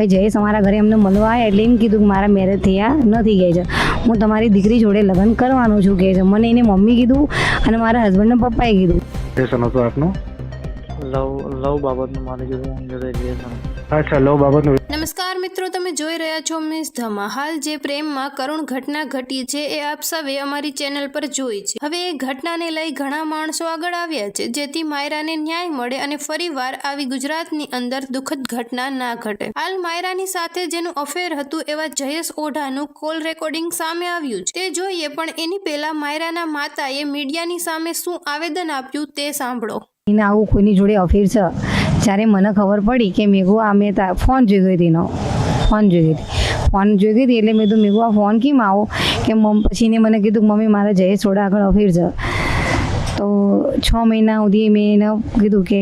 ભાઈ જયેશ અમારા ઘરે અમને મળવા આવ્યા એટલે એમ કીધું કે મારા મેરેજ થયા નથી કહે છે, હું તમારી દીકરી જોડે લગ્ન કરવાનો છું કહે છે. મને એની મમ્મી કીધું અને મારા હસબન્ડના પપ્પાએ કીધું. રિલેશન હતું આપનું? લવ બાબતનું મારી જોડે રિલેશન. અચ્છા, લવ બાબતનું. નમસ્કાર મિત્રો, તમે જોઈ રહ્યા છો મિસ ધમા. હાલ જે પ્રેમમાં કરુણ ઘટના ઘટી છે એ આપ સૌએ અમારી ચેનલ પર જોઈ છે. હવે એ ઘટનાને લઈ ઘણા માણસો આગળ આવ્યા છે જેથી માયરાને ન્યાય મળે અને ફરીવાર આવી ગુજરાતની અંદર દુઃખદ ઘટના ના ઘટે. હાલ માયરાની સાથે જેનું અફેર હતું એવા જયેશ ઓઢાનું કોલ રેકોર્ડિંગ સામે આવ્યું છે. તે જોઈએ, પણ એની પહેલા માયરાના માતાએ મીડિયાની સામે શું આવેદન આપ્યું તે સાંભળો. એને આવું કોઈની જોડે અફેર છે, જ્યારે મને ખબર પડી કે મેઘો આ મેં ફોન જોઈ ગઈ હતી એનો ફોન જોઈ ગઈ હતી એટલે મેં તો મેઘો આ ફોન કેમ આવો કે પછી એને મને કીધું કે મમ્મી મારે જયેશ થોડા આગળ અફેર છે. તો 6 મહિના સુધી મેં એને કીધું કે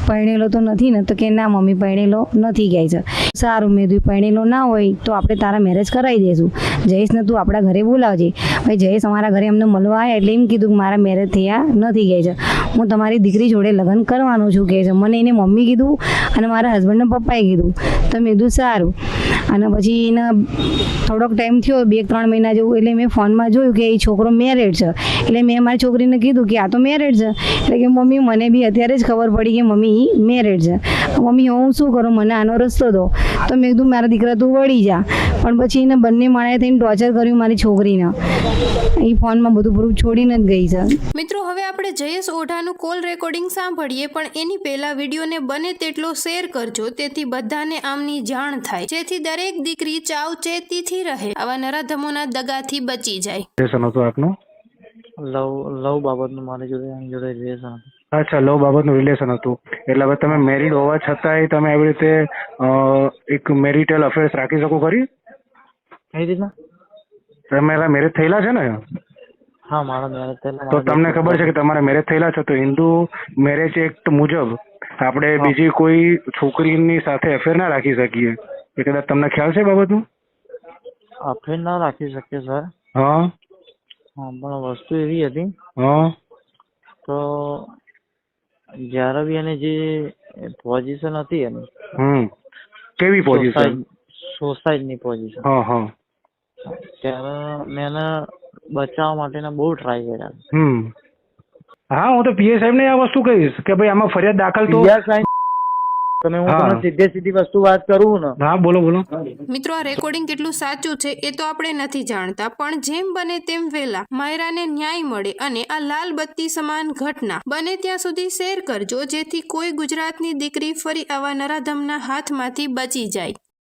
પરણેલો તો નથી ને? તો કે ના મમ્મી પરણેલો નથી કહે છે. સારું, મેં કીધું પરણેલો ના હોય તો આપણે તારા મેરેજ કરાવી દઈશું, જયેશને તું આપણા ઘરે બોલાવજે. ભાઈ જયેશ અમારા ઘરે અમને મળવા આવ્યા એટલે એમ કીધું કે મારા મેરેજ થયા નથી કહે છે, હું તમારી દીકરી જોડે લગ્ન કરવાનો છું કહે છે. મને એની મમ્મી કીધું અને મારા હસબન્ડના પપ્પાએ કીધું. તો મેં કીધું સારું. અને પછી એને થોડોક ટાઈમ થયો, 2-3 મહિના જેવું, એટલે મેં ફોનમાં જોયું કે એ છોકરો મેરેડ છે. એટલે મેં મારી છોકરીને કીધું કે આ તો મેરેડ છે. એટલે કે મમ્મી મને બી અત્યારે જ ખબર પડી કે મમ્મી એ મેરેડ છે. મમ્મી હું શું કરું, મને આનો રસ્તો દો. તો મેં કીધું મારા દીકરા તું વળી જા. પણ પછી એને બંને માણસે થઈને ટોર્ચર કર્યું મારી છોકરીને. એ ફોનમાં બધું પૂરું છોડીને જ ગઈ છે. મિત્રો, હવે આપણે જયેશ ઓઢાનું કોલ રેકોર્ડિંગ સાંભળીએ, પણ એની પહેલા વિડીયોને બને તેટલો શેર કરજો જેથી બધાને આમની જાણ થાય, જેથી દરેક દીકરી ચાવચેતીથી રહે, આવા નરાધમોના દગાથી બચી જાય. રિલેશન હતું આપનું? લવ બાબતનું મારી જોડે રિલેશન. અચ્છા, લવ બાબતનું રિલેશન હતું. એટલે હવે તમે મેરિડ હોવા છતાંય તમે એવી રીતે એક મેરિટલ અફેર્સ રાખી શકો ખરી? કઈ રીતના? તમારા મેરેજ થયેલા છે ને? હા, મારા મેરેજ થયેલા. તો તમને ખબર છે કે તમારા મેરેજ થયેલા છે તો હિન્દુ મેરેજ એક્ટ મુજબ આપણે બીજી કોઈ છોકરીની સાથે અફેર ના રાખી શકીએ. એ કદાચ તમને ખ્યાલ છે બાબતનું? અફેર ના રાખી શકીએ સર. હા, પણ વસ્તુ એવી હતી હા, તો જ્યારે બી એની જે પોઝિશન હતી એની કેવી પોઝિશન? સોસાયટીની પોઝિશન. હા, હા. ત્યારે મેં એને બચાવવા માટેના બહુ ટ્રાય કર્યા. હા, હું તો પીએ સાહેબ ને આ વસ્તુ કહીશ કે ભાઈ આમાં ફરિયાદ દાખલ તો તમે હું તમને સીધી વસ્તુ વાત કરું ને. હા, બોલો. મિત્રો, આ રેકોર્ડિંગ કેટલું સાચું છે એ તો આપણે નથી જાણતા, પણ જેમ બને તેમ વહેલા માયરાને ન્યાય મળે અને આ લાલ બત્તી સમાન ઘટના બને ત્યાં સુધી શેર કરજો જેથી કોઈ ગુજરાતની દીકરી ફરી આવા નરાધમના હાથમાંથી બચી જાય.